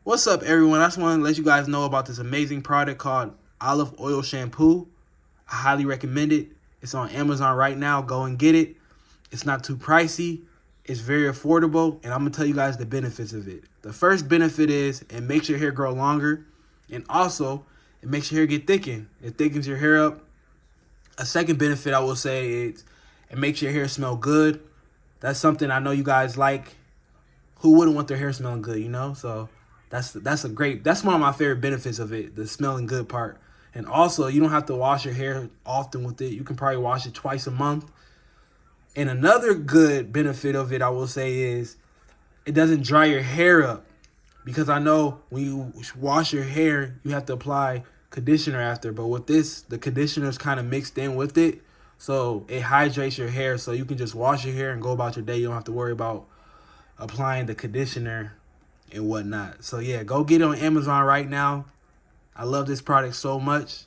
What's up, everyone? I just want to let you guys know about this amazing product called Olive Oil Shampoo. I highly recommend it. It's on Amazon right now. Go and get it. It's not too pricey. It's very affordable, and I'm going to tell you guys the benefits of it. The first benefit is it makes your hair grow longer, and also it makes your hair get thickened. It thickens your hair up. A second benefit I will say is it makes your hair smell good. That's something I know you guys like. Who wouldn't want their hair smelling good, you know? So that's one of my favorite benefits of it, the smelling good part. And also, you don't have to wash your hair often with it. You can probably wash it twice a month. And another good benefit of it, I will say, is it doesn't dry your hair up. Because I know when you wash your hair, you have to apply conditioner after. But with this, the conditioner is kind of mixed in with it. So it hydrates your hair, so you can just wash your hair and go about your day. You don't have to worry about applying the conditioner and whatnot. So yeah, go get it on Amazon right now. I love this product so much.